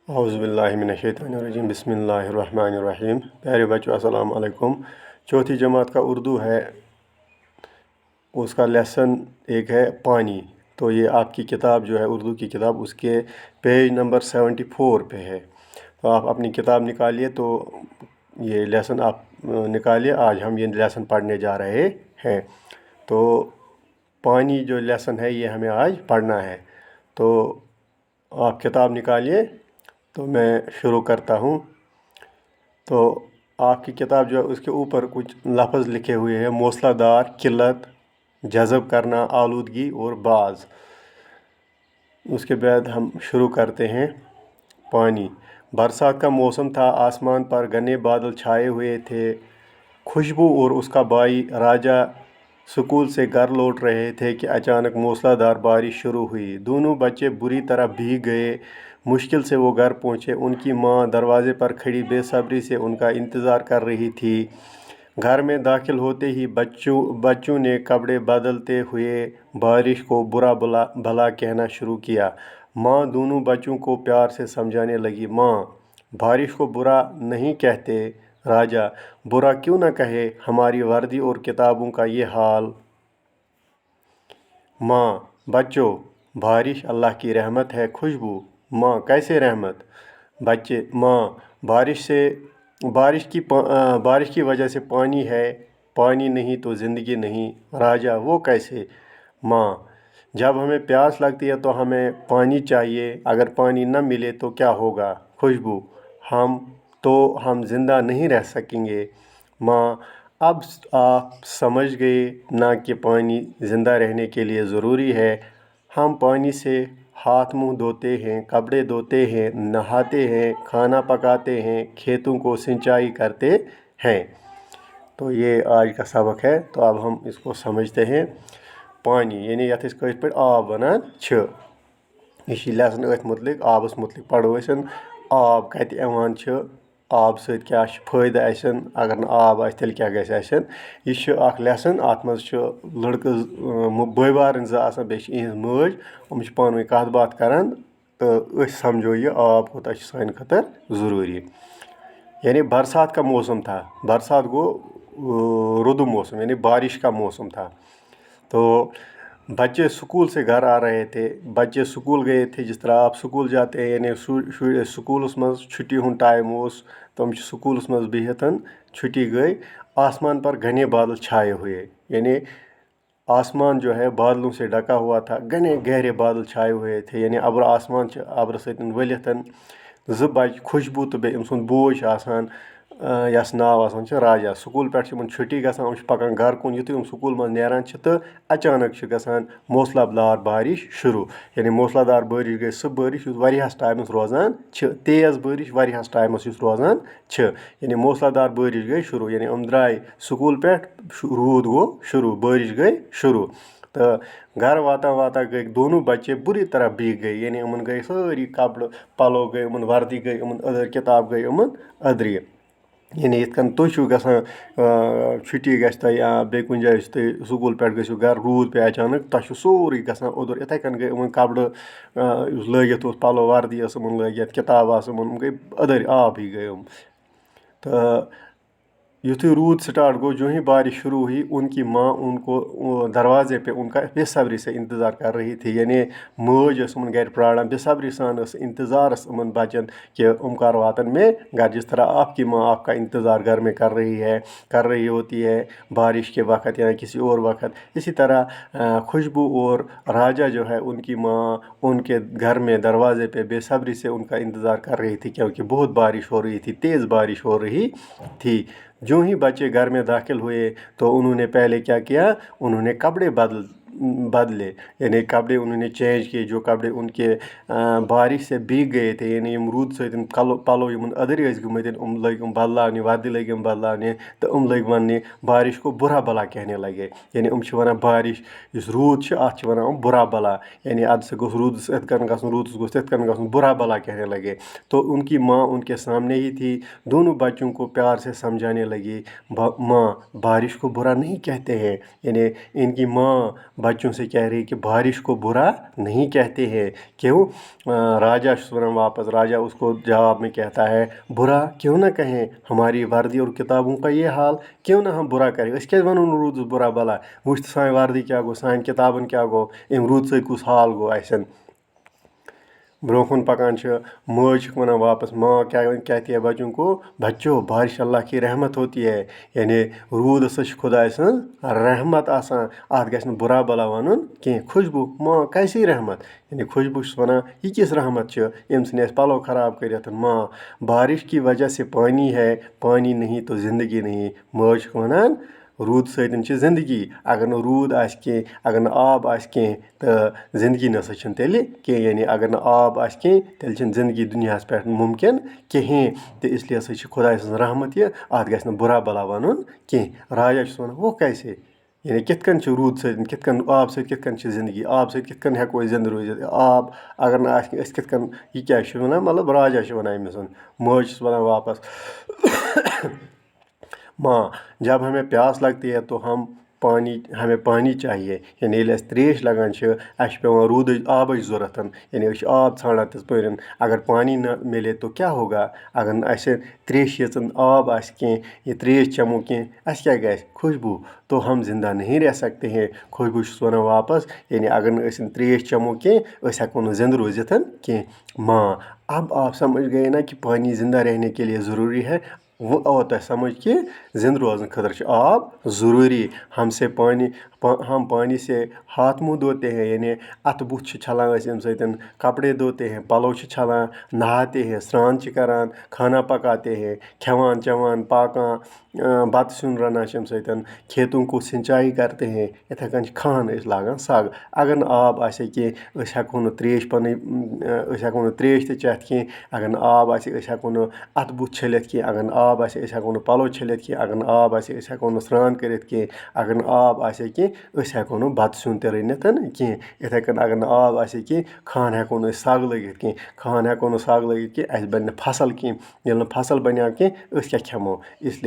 औज़ुबिल्लाहिमिनश्शैतानिर्रजीम बिस्मिल्लाहिर्रहमानिर्रहीम। प्यारे बच्चों अस्सलाम वालेकुम। चौथी जमात का उर्दू है, उसका लेसन एक है पानी। तो ये आपकी किताब जो है उर्दू की किताब, उसके पेज नंबर 74 पे है। तो आप अपनी किताब निकालिए, तो ये लेसन आप निकालिए। आज हम ये लेसन पढ़ने जा रहे हैं। तो पानी जो लेसन है ये हमें आज पढ़ना है। तो आप किताब निकालिए, तो मैं शुरू करता हूँ। तो आपकी किताब जो है उसके ऊपर कुछ लफ्ज़ लिखे हुए हैं: मूसलाधार, किल्लत, जज़ब करना, आलूदगी और बाज़। उसके बाद हम शुरू करते हैं। पानी। बरसात का मौसम था, आसमान पर घने बादल छाए हुए थे। खुशबू और उसका भाई राजा स्कूल से घर लौट रहे थे कि अचानक मूसलाधार बारिश शुरू हुई। दोनों बच्चे बुरी तरह भीग गए। मुश्किल से वो घर पहुँचे। उनकी माँ दरवाजे पर खड़ी बेसब्री से उनका इंतज़ार कर रही थी। घर में दाखिल होते ही बच्चों ने कपड़े बदलते हुए बारिश को बुरा भला कहना शुरू किया। माँ दोनों बच्चों को प्यार से समझाने लगी। माँ, बारिश को बुरा नहीं कहते। राजा, बुरा क्यों न कहे, हमारी वर्दी और किताबों का ये हाल। माँ, बच्चों, बारिश अल्लाह की रहमत है। खुशबू। माँ, कैसे रहमत। बच्चे। माँ, बारिश की वजह से पानी है, पानी नहीं तो ज़िंदगी नहीं। राजा, वो कैसे। माँ, जब हमें प्यास लगती है तो हमें पानी चाहिए, अगर पानी न मिले तो क्या होगा। खुशबू, हम ज़िंदा नहीं रह सकेंगे। माँ, अब आप समझ गए ना कि पानी ज़िंदा रहने के लिए ज़रूरी है। हम पानी से हाथ मुंह धोते हैं, कपड़े धोते हैं, नहाते हैं, खाना पकाते हैं, खेतों को सिंचाई करते हैं। तो ये आज का सबक है। तो अब हम इसको समझते हैं। पानी यानी यथ कट पे आब वनान छ। यह लेसन अथ मुतलिक आबस मुतलिक पढ़ो असन। आब कत यवान छ, आब सत क्या फायदा असन, अगर न आब आस तेल क्या गस असन। यह लेसन अत मज लड़क बई बारन ज बे इहज मज, हम पान कत बात करान। तो समझो ये आब कोता सान खतर ज़रूरी। यानी बरसात का मौसम था। बरसात गो रुदु मौसम यानी बारिश का मौसम था। तो बच्चे स्कूल से घर आ रहे थे। बच्चे स्कूल गए थे, जिस तरह आप स्कूल जाते हैं, यानी स्कूल मज छुट्टी हुंद टाइम उस, तम स्कूल मज बिहतन, छुट्टी गई। आसमान पर घने बादल छाए हुए, यानी आसमान जो है बादलों से ढका हुआ था। घने गहरे बादल छाए हुए थे, यानी अब्र आसमान अब्र सतन वलितन। ज बच खुशबू तो बे सुन बोझ आसान, यस नाव आसान राजा। स्कूल पे छुट्टी गसान, पकान घर कुन। युतु स्कूल मज नेरान तो अचानक गसान मूसलाधार बारिश शुरू। यानी मूसलाधार बारिश गई सह बारिश युस वारियास टाइमस रोजान छ। तेज़ बारिश वारियास टाइमस युस रोजान छ। यानी मूसलाधार बारिश गई शुरू, यानी द्राय स्कूल पे, रूद गो शुरू, बारिश गई शुरू। तो घर वाता वाता गई दोनों बच्चे बुरी तरह भीग गए। यानी उमन गई सारी कपड़ पलो गई, उमन वर्दी गई, उमन अदर किताब गई, उमन अदरी। यानी इतकन तुम गसान छुट्टी गो या बे कुन जाए स्कूल पे गो घर, रूद पे अचानक, तुम सोरी गसान ओदर। इथे कन गई उमन कपड़ लगित पलो वर्दी उमन लगित, किताब गई अदर, आब ही गए। तो युथु रूद स्टार्ट गो, जो ही बारिश शुरू हुई, उनकी माँ उनको दरवाजे पे उनका बेसब्री से इंतज़ार कर रही थी। यानी मज उमन घर प्राणान बेसब्री सान इंतज़ार उमन बचन कि कर वातन में घर। जिस तरह आपकी माँ आपका इंतज़ार घर में कर रही होती है बारिश के वक़्त या किसी और वक़्त, इसी तरह खुशबू और राजा जो है, उनकी माँ उनके घर में दरवाजे पे बेसब्री से उनका इंतज़ार कर रही थी, क्योंकि बहुत बारिश हो रही थी, तेज़ बारिश हो रही थी। जो ही बच्चे घर में दाखिल हुए तो उन्होंने पहले क्या किया, उन्होंने कपड़े बदले। यानी कपड़े उन्होंने चेंज किए, जो कपड़े उनके बारिश से भीग गए थे। यानी रूद सतन पलो यमन अदर गमत, लग बदलाने, वर्दी लग बदलाने, तो लग वन बारिश को बुरा भला कहने लगे। यानी वन बारिश इस रूद अत वन बुरा भला, यानी अद से गोस रूदस इत कन गसन, रूदस गोस तित कन गसन, बुरा भला कहने लगे। तो उनकी माँ उनके सामने ही थी। दोनों बच्चों को प्यार से समझाने लगी। माँ, बारिश को बुरा नहीं कहते हैं। यानी इनकी माँ बच्चों से कह रही कि बारिश को बुरा नहीं कहते हैं। क्यों? राजा सुना वापस, राजा उसको जवाब में कहता है बुरा क्यों ना कहें, हमारी वर्दी और किताबों का ये हाल, क्यों ना हम बुरा करें। क्या वन रूद बुरा भला वुच सान वर्दी क्या गो, सान किताबन क्या गो, अम रूद सत कुस हाल गो असन। ब्रोखन पकान मज वन वापस, माँ क्या कहती है बच्चों को, बच्चों बारिश अल्लाह की रहमत होती है, यानी रूद हसा खुदाय सं रहमत आसान, अत गछ बुरा भला वन कह। खुशबू, माँ कैसी रहमत, यानी खुशबू वन यह किस रहमत यम सन पलो खराब कर। माँ बारिश की वजह से पानी है, पानी नहीं तो ज़िंदगी नहीं। मज वन रूद सतन ज़िंदगी, अगर न रूद आस कह, अगर न आब आस कह तो ज़िंदगी नसा तेल कह, यानी अगर न आब आस कह तेल ज़िंदगी दुनिया पे मुमकिन कहें। तो इसलिए हसा खुदा सं रहमत यह, अत गछ बुरा भला वन कह। राजा वन वो कैसे, यानी कितकन रूद सतन, कितकन आब सत कितकन ज़िंदगी, आब सत कितकन हेको जिंद रोजित, आब अगर न आस कितकन यह क्या वन, मतलब राजा वन अमिस। मज वन वापस माँ जब हमें प्यास लगती है तो हमें पानी चाहिए, यानी त्रेश लगान पे रूद आब ज़रूरत, यानी आब ान तज पर। अगर पानी न मिले तो क्या होगा, अगर अस त्रेश यचन आब आस कह, ये त्रेश चमो कह, क्या गछ खुशबू, तो हम जिंदा नहीं रह सकते हैं। खुशबू वन वापस, यानी अगर त्रेश चमो कह हेको जिंद रोजित कह। माँ अब आप समझ गए ना कि पानी जिंदा रहने के लिए ज़रूरी है। वो आओ तो समझ कि जिंद रोजन खतर आब ज़रूरी। हम पानी से हाथ मुँह धोते हैं, यानी अत बुथ छलान अम सतन, कपड़े धोते हैं, पलो छलान, नहाते हैं, स्नान करान, खाना पकाते हैं, खेवान चवान पाकान, बत सुन रनान अम सतन, खेतों को सिंचाई करते हैं, इथे कन खान लागान सग। अगर न आब आसे कह हेको न त्रेश हेको न त्रेश चेथ कह, अगर न आब आसे हेको न अत बुथ छलित कह, अगर न आब आसे हेको न पलो छलित कह, अगर न आब आसे हेको न स्नान करित कह, अगर न आब आसे कह हेको न बत सिन ते रनित कह। इथे कन अगर न आब आसे कह खान हेको न सग लगित कह, खान हेको न सग लगित कह, अस बन फसल कह, ये फसल बनो कह, क्या खेमो। इसलिए